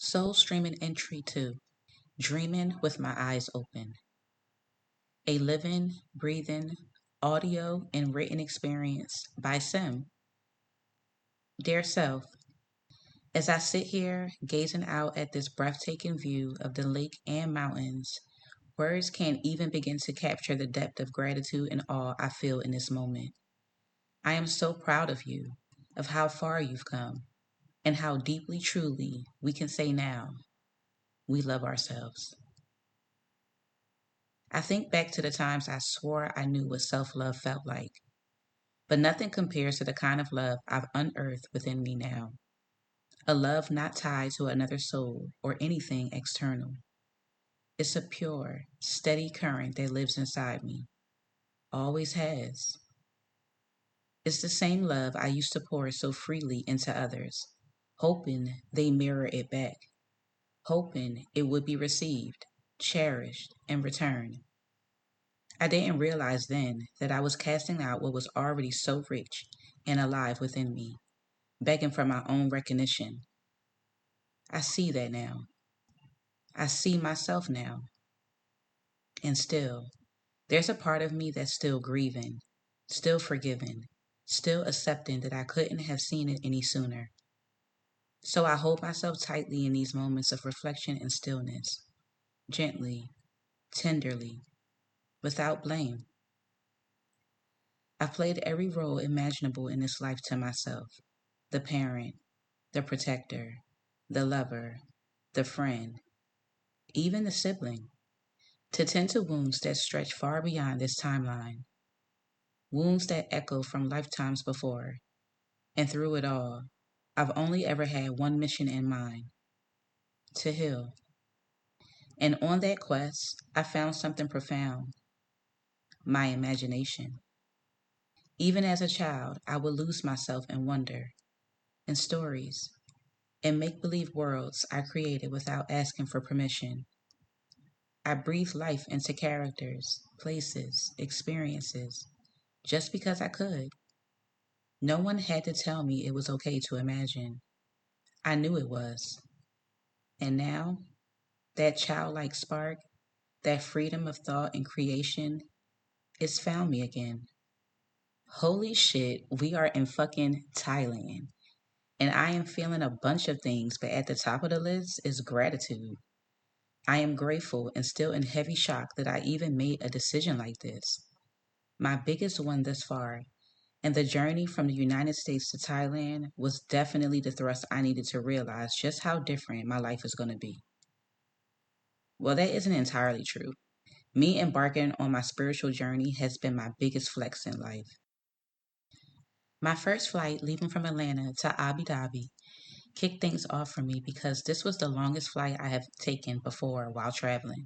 Soul Streaming Entry 2, Dreaming with My Eyes Open. A living, breathing, audio and written experience by Sim. Dear Self, as I sit here gazing out at this breathtaking view of the lake and mountains, words can't even begin to capture the depth of gratitude and awe I feel in this moment. I am so proud of you, of how far you've come, and how deeply, truly we can say now, we love ourselves. I think back to the times I swore I knew what self love felt like, but nothing compares to the kind of love I've unearthed within me now. A love not tied to another soul or anything external. It's a pure, steady current that lives inside me, always has. It's the same love I used to pour so freely into others, hoping they mirror it back, hoping it would be received, cherished, and returned. I didn't realize then that I was casting out what was already so rich and alive within me, begging for my own recognition. I see that now. I see myself now. And still, there's a part of me that's still grieving, still forgiving, still accepting that I couldn't have seen it any sooner. So I hold myself tightly in these moments of reflection and stillness, gently, tenderly, without blame. I've played every role imaginable in this life to myself: the parent, the protector, the lover, the friend, even the sibling, to tend to wounds that stretch far beyond this timeline, wounds that echo from lifetimes before. And through it all, I've only ever had one mission in mind: to heal. And on that quest, I found something profound: my imagination. Even as a child, I would lose myself in wonder, in stories, in make believe worlds I created without asking for permission. I breathed life into characters, places, experiences, just because I could. No one had to tell me it was okay to imagine. I knew it was. And now, that childlike spark, that freedom of thought and creation, it's found me again. Holy shit, we are in fucking Thailand. And I am feeling a bunch of things, but at the top of the list is gratitude. I am grateful and still in heavy shock that I even made a decision like this. My biggest one thus far, and the journey from the United States to Thailand was definitely the thrust I needed to realize just how different my life is going to be. Well, that isn't entirely true. Me embarking on my spiritual journey has been my biggest flex in life. My first flight leaving from Atlanta to Abu Dhabi kicked things off for me because this was the longest flight I have taken before while traveling.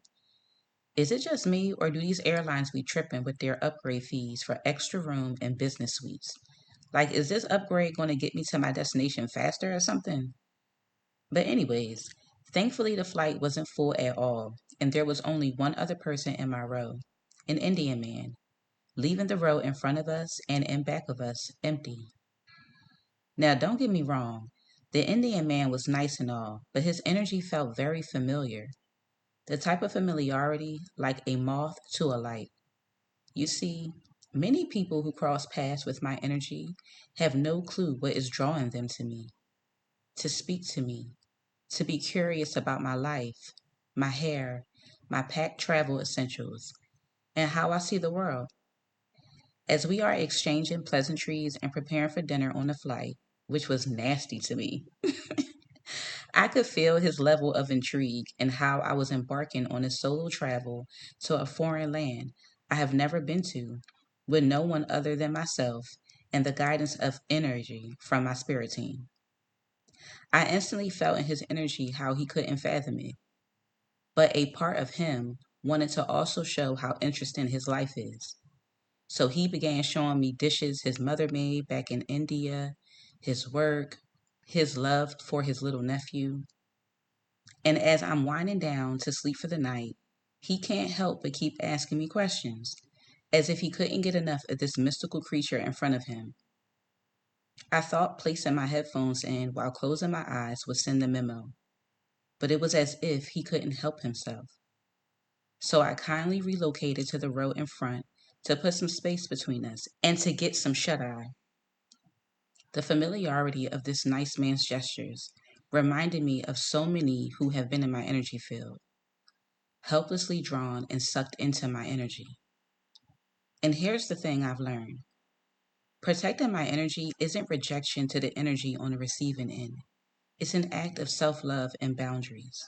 Is it just me, or do these airlines be tripping with their upgrade fees for extra room and business suites? Like, is this upgrade going to get me to my destination faster or something? But, anyways, thankfully the flight wasn't full at all, and there was only one other person in my row, an Indian man, leaving the row in front of us and in back of us empty. Now, don't get me wrong, the Indian man was nice and all, but his energy felt very familiar. The type of familiarity like a moth to a light. You see, many people who cross paths with my energy have no clue what is drawing them to me, to speak to me, to be curious about my life, my hair, my packed travel essentials, and how I see the world. As we are exchanging pleasantries and preparing for dinner on the flight, which was nasty to me, I could feel his level of intrigue and how I was embarking on a solo travel to a foreign land I have never been to, with no one other than myself and the guidance of energy from my spirit team. I instantly felt in his energy how he couldn't fathom it, but a part of him wanted to also show how interesting his life is. So he began showing me dishes his mother made back in India, his work, his love for his little nephew. And as I'm winding down to sleep for the night, he can't help but keep asking me questions, as if he couldn't get enough of this mystical creature in front of him. I thought placing my headphones in while closing my eyes would send the memo. but it was as if he couldn't help himself. So I kindly relocated to the row in front to put some space between us and to get some shut-eye. The familiarity of this nice man's gestures reminded me of so many who have been in my energy field, helplessly drawn and sucked into my energy. And here's the thing I've learned. Protecting my energy isn't rejection to the energy on the receiving end. It's an act of self-love and boundaries.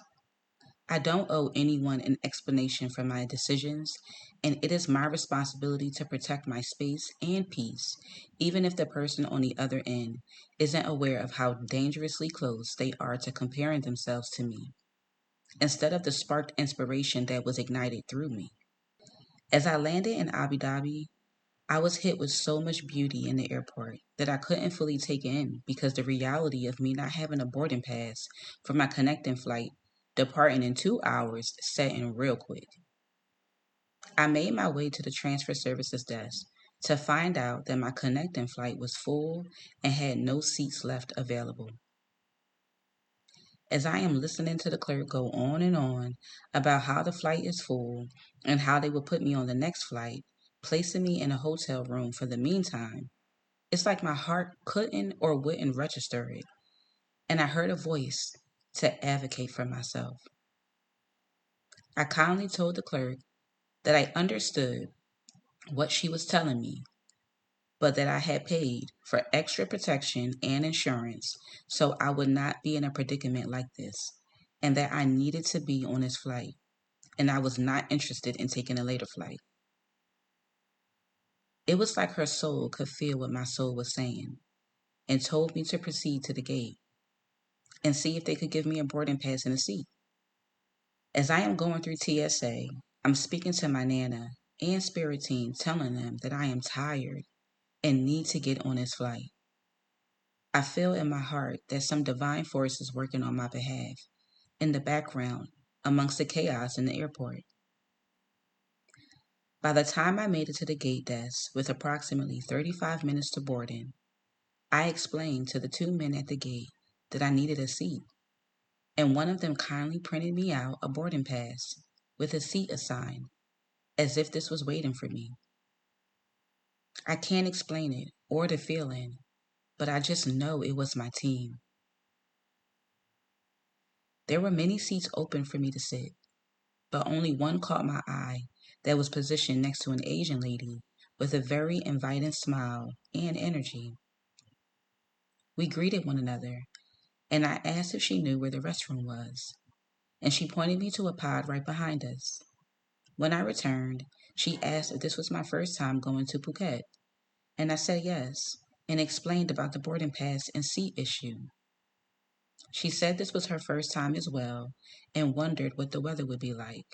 I don't owe anyone an explanation for my decisions, and it is my responsibility to protect my space and peace, even if the person on the other end isn't aware of how dangerously close they are to comparing themselves to me, instead of the sparked inspiration that was ignited through me. As I landed in Abu Dhabi, I was hit with so much beauty in the airport that I couldn't fully take in because the reality of me not having a boarding pass for my connecting flight departing in 2 hours set in real quick. I made my way to the transfer services desk to find out that my connecting flight was full and had no seats left available. As I am listening to the clerk go on and on about how the flight is full and how they will put me on the next flight, placing me in a hotel room for the meantime, it's like my heart couldn't or wouldn't register it, and I heard a voice to advocate for myself. I kindly told the clerk that I understood what she was telling me, but that I had paid for extra protection and insurance so I would not be in a predicament like this, and that I needed to be on this flight, and I was not interested in taking a later flight. It was like her soul could feel what my soul was saying and told me to proceed to the gate and see if they could give me a boarding pass and a seat. As I am going through TSA, I'm speaking to my Nana and Spirit team, telling them that I am tired and need to get on this flight. I feel in my heart that some divine force is working on my behalf in the background amongst the chaos in the airport. By the time I made it to the gate desk with approximately 35 minutes to boarding, I explained to the two men at the gate that I needed a seat, and one of them kindly printed me out a boarding pass with a seat assigned, as if this was waiting for me. I can't explain it or the feeling, but I just know it was my team. There were many seats open for me to sit, but only one caught my eye that was positioned next to an Asian lady with a very inviting smile and energy. We greeted one another, and I asked if she knew where the restroom was, and she pointed me to a pod right behind us. When I returned, she asked if this was my first time going to Phuket, and I said yes, and explained about the boarding pass and seat issue. She said this was her first time as well, and wondered what the weather would be like.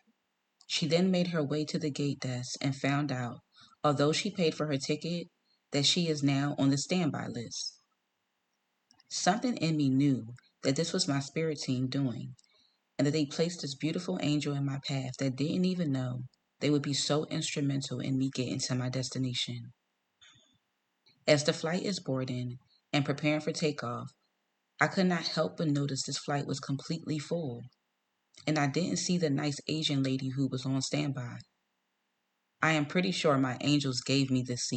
She then made her way to the gate desk and found out, although she paid for her ticket, that she is now on the standby list. Something in me knew that this was my spirit team doing, and that they placed this beautiful angel in my path that didn't even know they would be so instrumental in me getting to my destination. As the flight is boarding and preparing for takeoff, I could not help but notice this flight was completely full, and I didn't see the nice Asian lady who was on standby. I am pretty sure my angels gave me this seat.